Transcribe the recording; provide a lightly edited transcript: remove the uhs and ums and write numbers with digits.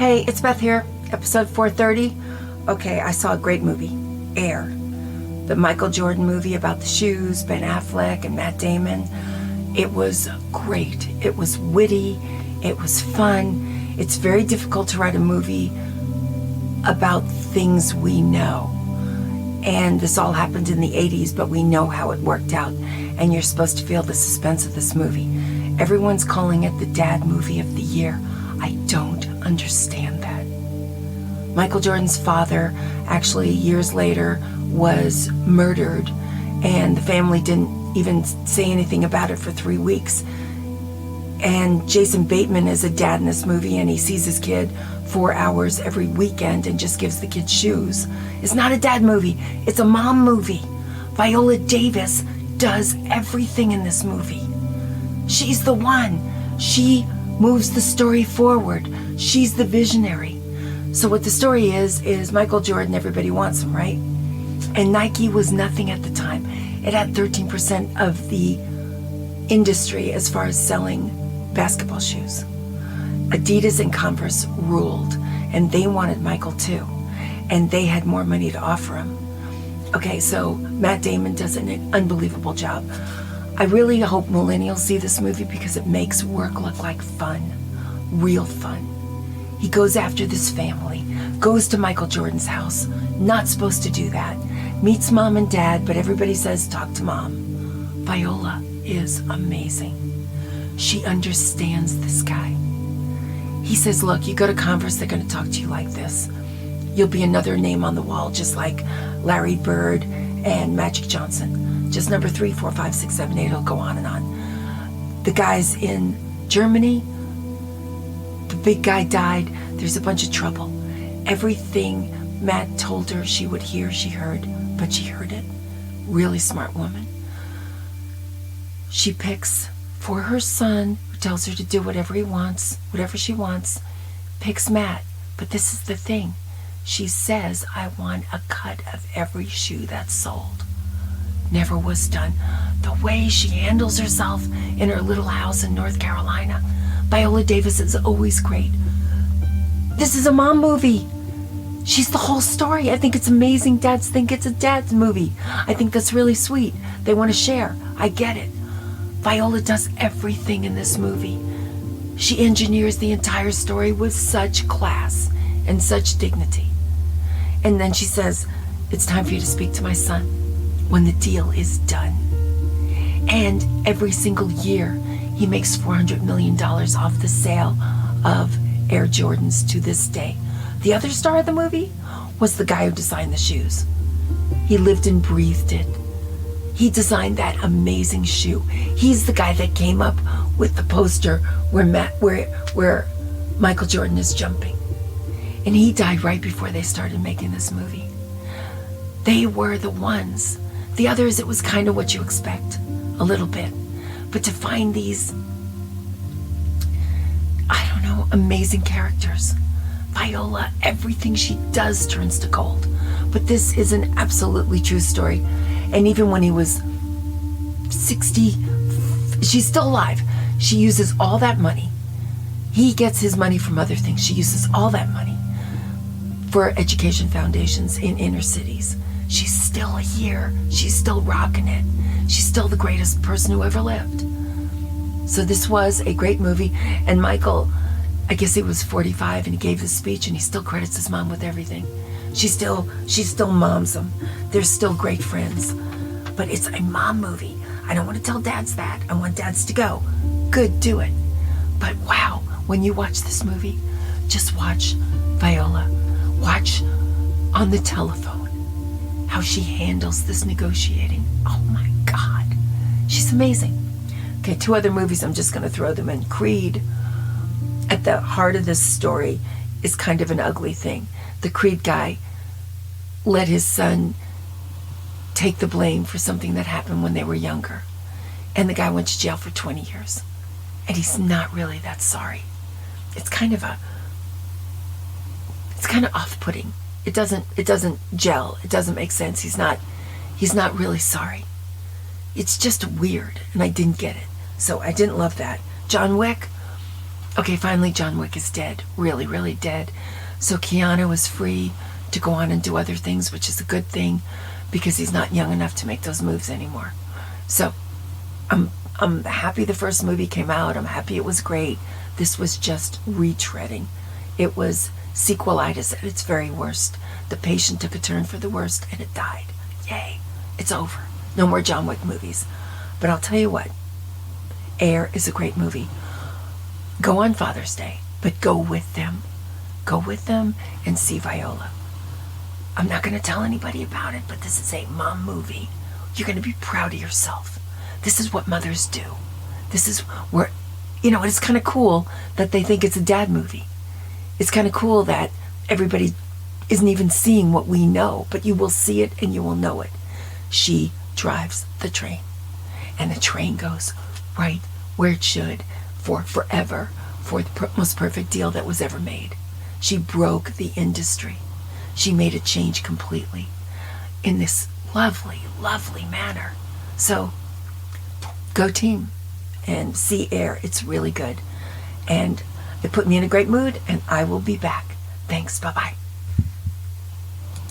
Hey, it's Beth here, episode 430. Okay, I saw a great movie, Air, the Michael Jordan movie about the shoes, Ben Affleck and Matt Damon. It was great. It was witty. It was fun. It's very difficult to write a movie about things we know. And this all happened in the 80s, but we know how it worked out. And you're supposed to feel the suspense of this movie. Everyone's calling it the dad movie of the year. I don't understand that. Michael Jordan's father, actually years later, was murdered, and the family didn't even say anything about it for 3 weeks. And Jason Bateman is a dad in this movie, and he sees his kid 4 hours every weekend and just gives the kid shoes. It's not a dad movie, it's a mom movie. Viola Davis does everything in this movie. She's the one. She moves the story forward. She's the visionary. So what the story is Michael Jordan, everybody wants him, right? And Nike was nothing at the time. It had 13% of the industry as far as selling basketball shoes. Adidas and Converse ruled, and they wanted Michael too. And they had more money to offer him. Okay, so Matt Damon does an unbelievable job. I really hope millennials see this movie because it makes work look like fun, real fun. He goes after this family, goes to Michael Jordan's house, not supposed to do that, meets mom and dad, but everybody says, talk to mom. Viola is amazing. She understands this guy. He says, look, you go to Converse, they're going to talk to you like this. You'll be another name on the wall, just like Larry Bird and Magic Johnson. Just number 3, 4, 5, 6, 7, 8, it'll go on and on. The guys in Germany, the big guy died. There's a bunch of trouble. Everything Matt told her she would hear, she heard, but she heard it. Really smart woman. She picks for her son, who tells her to do whatever he wants, whatever she wants, picks Matt. But this is the thing. She says, I want a cut of every shoe that's sold. Never was done. The way she handles herself in her little house in North Carolina. Viola Davis is always great. This is a mom movie. She's the whole story. I think it's amazing dads think it's a dad's movie. I think that's really sweet. They want to share. I get it. Viola does everything in this movie. She engineers the entire story with such class and such dignity. And then she says, it's time for you to speak to my son when the deal is done. And every single year, he makes $400 million off the sale of Air Jordans to this day. The other star of the movie was the guy who designed the shoes. He lived and breathed it. He designed that amazing shoe. He's the guy that came up with the poster where Michael Jordan is jumping. And he died right before they started making this movie. They were the ones. The others, it was kind of what you expect, a little bit. But to find these, I don't know, amazing characters. Viola, everything she does turns to gold. But this is an absolutely true story. And even when he was 60, she's still alive. She uses all that money. He gets his money from other things. She uses all that money for education foundations in inner cities. She's still here. She's still rocking it. She's still the greatest person who ever lived. So this was a great movie. And Michael, I guess he was 45 and he gave his speech and he still credits his mom with everything. She still moms him. They're still great friends. But it's a mom movie. I don't want to tell dads that. I want dads to go. Good, do it. But wow, when you watch this movie, just watch Viola. Watch on the telephone how she handles this negotiating. Oh my God. She's amazing. Okay, 2 other movies, I'm just going to throw them in. Creed, at the heart of this story, is kind of an ugly thing. The Creed guy let his son take the blame for something that happened when they were younger. And the guy went to jail for 20 years. And he's not really that sorry. It's kind of off-putting. It doesn't gel. It doesn't make sense. He's not really sorry. It's just weird, and I didn't get it. So I didn't love that. John Wick, Okay, finally John Wick is dead. Really, really dead. So Keanu is free to go on and do other things, which is a good thing because he's not young enough to make those moves anymore. So I'm happy the first movie came out. I'm happy it was great. This was just retreading. It was sequelitis at its very worst. The patient took a turn for the worst and it died. Yay. It's over. No more John Wick movies. But I'll tell you what, Air is a great movie. Go on Father's Day, but go with them. Go with them and see Viola. I'm not going to tell anybody about it, but this is a mom movie. You're going to be proud of yourself. This is what mothers do. This is where, it's kind of cool that they think it's a dad movie. It's kind of cool that everybody isn't even seeing what we know, but you will see it and you will know it. She drives the train, and the train goes right where it should for forever, for the most perfect deal that was ever made. She broke the industry. She made a change completely in this lovely, lovely manner. So go team and see Air. It's really good. And it put me in a great mood, and I will be back. Thanks. Bye-bye.